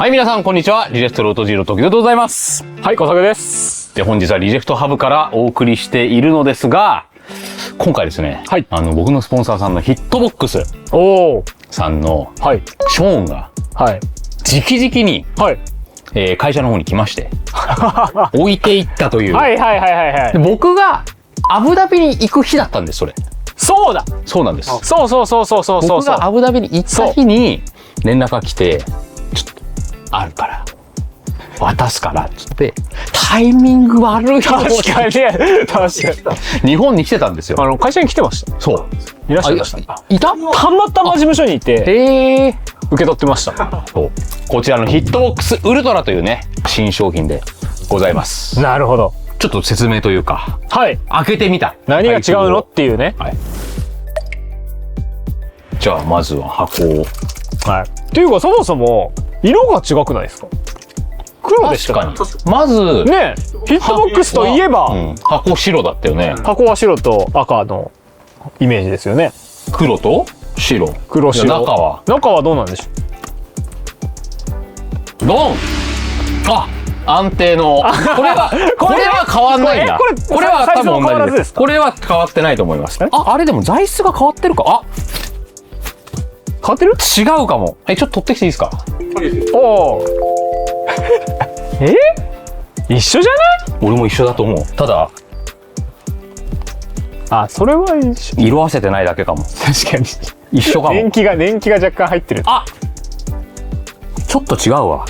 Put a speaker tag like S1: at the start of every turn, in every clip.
S1: はい、皆さん、こんにちは。リジェクトロートジーロ時々でございます。
S2: はい、小作です。
S1: で、本日はリジェクトハブからお送りしているのですが、今回ですね、
S2: はい、
S1: 僕のスポンサーさんのヒットボックスさんの、
S2: はい、
S1: ショーンが、
S2: はい、
S1: 直々に、
S2: はい、
S1: 会社の方に来まして、置いていったという。
S2: はいはいはいはいはい。
S1: で、僕がアブダビに行く日だったんです、それ。
S2: そうだ。
S1: そうなんです。
S2: そうそうそうそうそうそう。
S1: 僕がアブダビに行った日に連絡が来て、ちょっとあるから渡すからっつって、タイミング悪いよ。
S2: 確かにね、確かに。
S1: 日本に来てたんですよ。
S2: 会社に来てました。
S1: そう。
S2: いらっしゃいました。
S1: いた？
S2: たまたま事務所にいて、受け取ってました。
S1: そう。こちらのヒットボックスウルトラというね、新商品でございます。
S2: なるほど。
S1: ちょっと説明というか、
S2: はい。
S1: 開けてみた。
S2: 何が違うのっていうね。
S1: はい。じゃあまずは箱を。
S2: はい。っていうかそもそも色が違くないですか？黒でした
S1: か。まず
S2: ね、ヒットボックスといえば、
S1: 箱白だったよね。
S2: 箱は白と赤のイメージですよね。
S1: 黒と白。
S2: 黒白。
S1: 中
S2: はどうなんでしょ
S1: う。ドン。あ、安定の。これは変わんないんだ。これは多分同じです。これは変わってないと思います。あれでも座椅子が変わってるか。あ、変わってる？違うかも。ちょっと取ってきていいですか？
S2: おお。一緒じゃない？
S1: 俺も一緒だと思う。ただ、
S2: それは一緒。
S1: 色あせてないだけかも。
S2: 確かに。
S1: 一緒かも。
S2: 年季が若干入ってる。
S1: あ、ちょっと違うわ。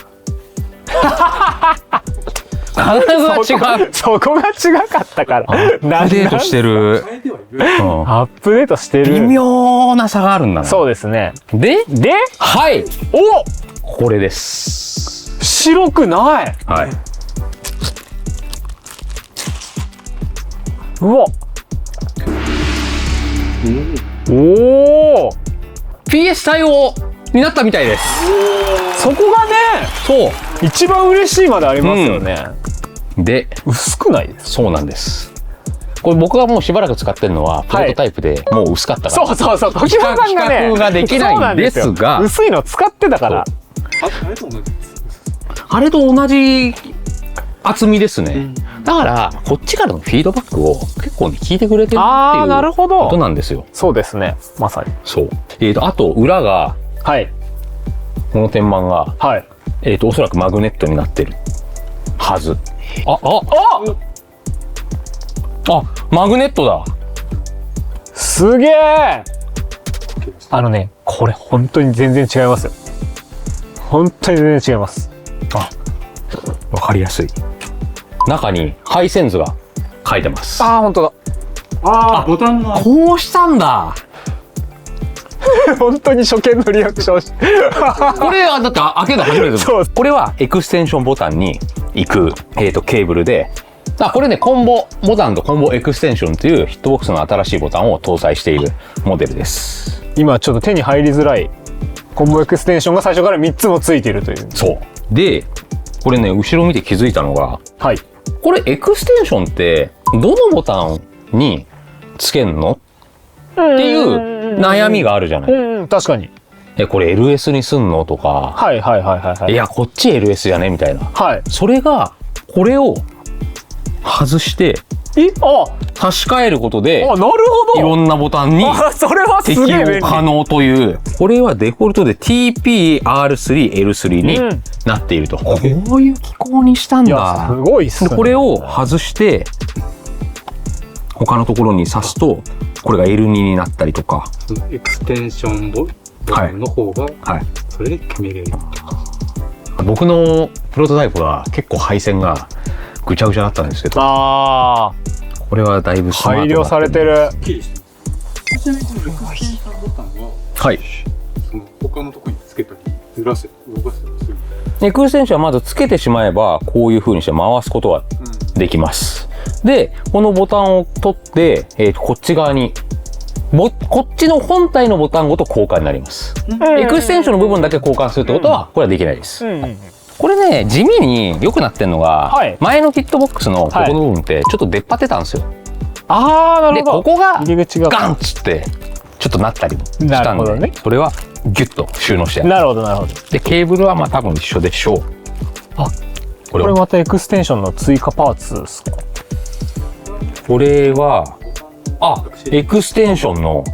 S1: 金具が違う。
S2: そこが違かったから。
S1: アップデートしてる。
S2: アップデートしてる。
S1: 微妙な差があるんだな。
S2: そうですね。
S1: で、はい。
S2: お、
S1: これです。
S2: 白くない。
S1: はい。
S2: うわ。おお。
S1: PS 対応になったみたいです。
S2: そこがね、
S1: そう。
S2: 一番嬉しいまでありますよね。
S1: で、
S2: 薄くないですか？
S1: そうなんです。これ僕がもうしばらく使ってるのはプロトタイプでもう薄かったから。
S2: そうそうそう。時間さんがね、
S1: 比較ができないんですが、
S2: 薄いの使ってたから。
S1: あれと同じ厚みですね。だからこっちからのフィードバックを結構ね聞いてくれてるっていうことなんですよ。
S2: そうですね。まさに。
S1: そう。あと裏が、
S2: はい。
S1: この天板が、
S2: はい。
S1: おそらくマグネットになってるはず。マグネットだ。
S2: すげえ。これ本当に全然違いますよ。本当に全然違います。
S1: わかりやすい。中にハイセンズが書いてます。
S2: 本当だ。
S1: ボタンが。こうしたんだ。
S2: 本当に初見のリアクション。
S1: これはだって開けたの初めてです。これはエクステンションボタンに行く、ケーブルで、これね、コンボボタンとコンボエクステンションというヒットボックスの新しいボタンを搭載しているモデルです。
S2: 今ちょっと手に入りづらいコンボエクステンションが最初から3つもついているという。
S1: そう。で、これね、後ろ見て気づいたのが、
S2: はい。
S1: これエクステンションってどのボタンにつけんのっていう悩みがあるじゃない。
S2: 確かに。
S1: これ LS にすんのとか。
S2: はいはいはいはい。
S1: いや、こっち LS じゃねみたいな。
S2: はい。
S1: それが、これを外して、差し替えることで、
S2: なるほど。
S1: いろんなボタンに適用可能という。これはデフォルトで TP-R3L3 になっていると。こういう機構にしたんだ。
S2: すごいっすね。
S1: これを外して、他のところに挿すと、これが L2 になったりとか。
S3: エクステンションボタンの方が、それで決めれる。
S1: 僕のプロトタイプは結構配線がぐちゃぐちゃだったんですけど、これはだいぶスマートになってる。
S2: 改良されてる。
S3: ちなみにエクステンションボタンは、その他のところにつけたりずらせ動かせたりする。
S1: エクステンションはまずつけてしまえばこういう風にして回すことができます。で、このボタンを取って、こっち側にこっちの本体のボタンごと交換になります。エクステンションの部分だけ交換するってことはこれはできないです。これね、地味に良くなってんのが、前のヒットボックスのここの部分ってちょっと出っ張ってたんですよ。
S2: なるほど。
S1: で、ここが
S2: 入り口が
S1: ガンっつってちょっとなったりもしたんで、それはギュッと収納してある。
S2: なるほどなるほど。
S1: で、ケーブルはまあ多分一緒でしょう。
S2: あ、
S1: これは
S2: これまたエクステンションの追加パーツですか？
S1: これは、あ、エクステンションの、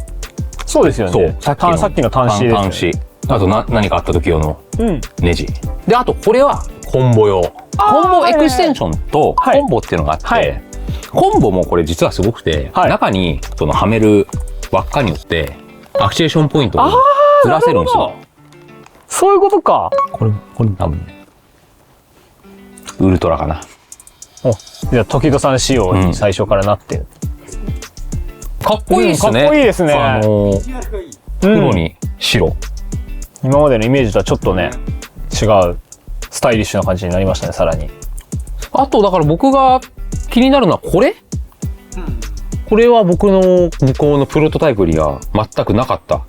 S2: そうですよね。
S1: そう、さっきの
S2: 端子ですよね。
S1: 端子。あと何かあった時用の
S2: うん。
S1: ネジ。で、あとこれはコンボ用。コンボエクステンションと
S2: はい
S1: コンボっていうのがあって、
S2: はい
S1: コンボもこれ実はすごくて、
S2: はい
S1: 中にそのはめる輪っかによってアクチュエーションポイントをずらせるんですよ。
S2: そういうことか。
S1: これ多分ね、ウルトラかな。
S2: お、じゃあ時戸さん仕様に最初からなってる。
S1: かっこいいですね。
S2: かっこいいですね。
S1: 黒に白。
S2: 今までのイメージとはちょっとね、違うスタイリッシュな感じになりましたね、さらに。
S1: あとだから僕が気になるのはこれ、これは僕の向こうのプロトタイプには全くなかった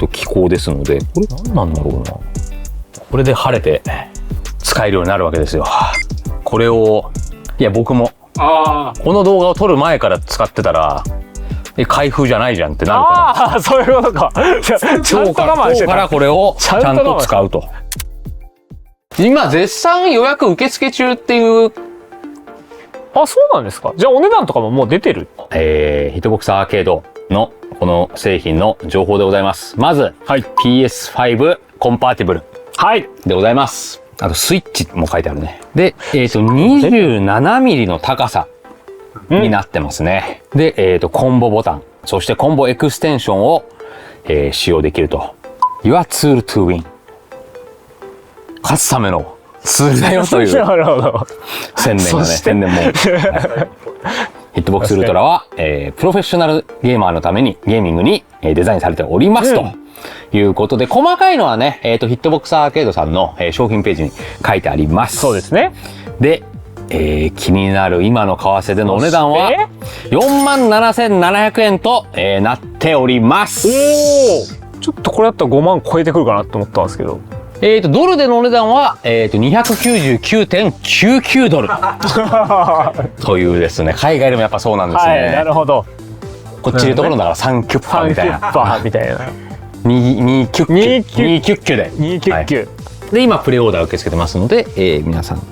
S1: 機構ですので、これ何なんだろうな。これで晴れて使えるようになるわけですよ。これを、いや僕もこの動画を撮る前から使ってたら、開封じゃないじゃんってなるから。
S2: ああ、そういうことか。ちゃんと我慢してた。
S1: 今日からこれをちゃんと使うと。今絶賛予約受付中っていう。
S2: あ、そうなんですか。じゃあお値段とかももう出てる。
S1: ヒットボクスアーケードのこの製品の情報でございます。まず、
S2: はい、
S1: PS5 コンパーティブル。
S2: はい。
S1: でございます。あとスイッチも書いてあるね。で、27ミリの高さになってますね。で、コンボボタン、そしてコンボエクステンションを、使用できると。Your tool to win。勝つためのツールだよという。
S2: なるほど。
S1: 宣伝がね、宣伝も。はい、ヒットボックスウルトラは、プロフェッショナルゲーマーのためにゲーミングにデザインされておりますということで、細かいのはね、ヒットボックスアーケードさんの、商品ページに書いてあります。
S2: そうですね。
S1: で、気になる今の為替でのお値段は47,700円と、なっております。
S2: ちょっとこれだったら5万超えてくるかなと思ったんですけど。
S1: ドルでのお値段は、299.99 ドル。というですね、海外でもやっぱそうなんですね。
S2: はい、なるほど。
S1: こっちでいうところだから3キュッパーみたいな。
S2: 3キュッパーみたいな。
S1: 2キュッキュ。2キュッキュで。
S2: 2キュッキュ。
S1: で、今プレオーダー受け付けてますので、皆さん、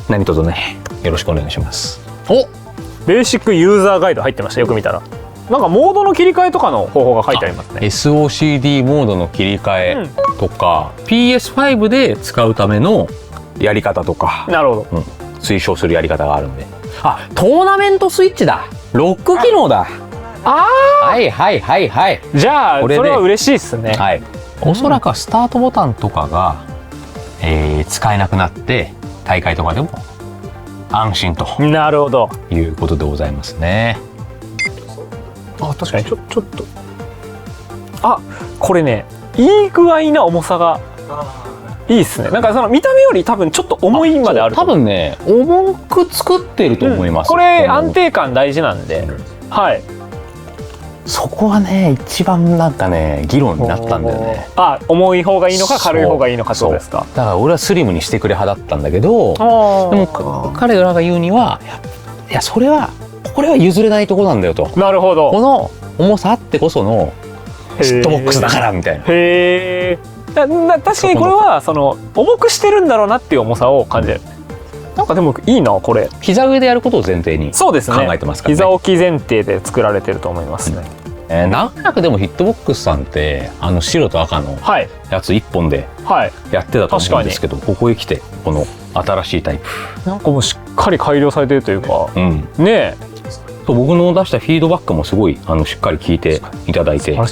S1: 何卒ね、よろしくお願いします。お、
S2: ベーシックユーザーガイド入ってました。よく見たら。なんかモードの切り替えとかの方法が書いてありますね。
S1: SOCD モードの切り替えとか、PS5 で使うためのやり方とか、
S2: なるほど、
S1: 推奨するやり方があるんで。あ、トーナメントスイッチだ。ロック機能だ。はいはいはいはい。
S2: じゃあそれは嬉しいですね。
S1: はい。おそらくはスタートボタンとかが、使えなくなって大会とかでも安心と。
S2: なるほど。
S1: いうことでございますね。
S2: あ、確かにちょっと。あ、これね、いい具合な重さがいいっすね。なんかその見た目より多分ちょっと重いまである。
S1: 多分ね、重く作ってると思います。
S2: これ安定感大事なんで、はい。
S1: そこはね、一番なんかね、議論になったんだよね。
S2: あ、重い方がいいのか軽い方がいいのかそうですか。
S1: だから俺はスリムにしてくれ派だったんだけど、でも彼らが言うには、いやそれはこれは譲れないとこなんだよと。
S2: なるほど。
S1: この重さあってこそのヒットボックスだからみたいな。
S2: へえ。確かにこれはその重くしてるんだろうなっていう重さを感じる。なんかでもいいなこれ。
S1: 膝上でやることを前提に考えてますからね。
S2: 膝置き前提で作られてると思いますね。
S1: 長らくでもヒットボックスさんって白と赤のやつ一本でやってたと思うんですけど、ここへ来てこの新しいタイプ
S2: なんかもうしっかり改良されてるというか、ねえ。
S1: 僕の出したフィードバックもすごいしっかり聞いていただいて、あ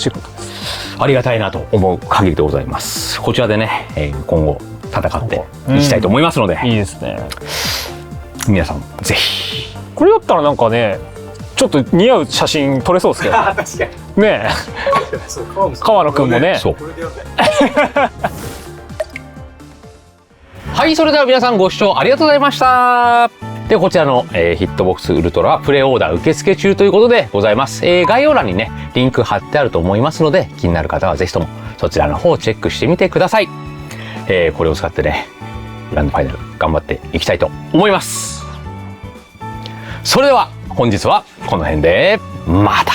S1: りがたいなと思う限りでございます。こちらでね、今後戦っていきたいと思いますので、
S2: いいですね。
S1: 皆さんぜひ。
S2: これだったらなんかね、ちょっと似合う写真撮れそうですけどねえ。川野くんもね。
S1: はい、それでは皆さんご視聴ありがとうございました。で、こちらの、ヒットボックスウルトラはプレオーダー受付中ということでございます。概要欄にね、リンク貼ってあると思いますので、気になる方はぜひともそちらの方をチェックしてみてください。これを使ってね、グランドファイナル頑張っていきたいと思います。それでは本日はこの辺でまた。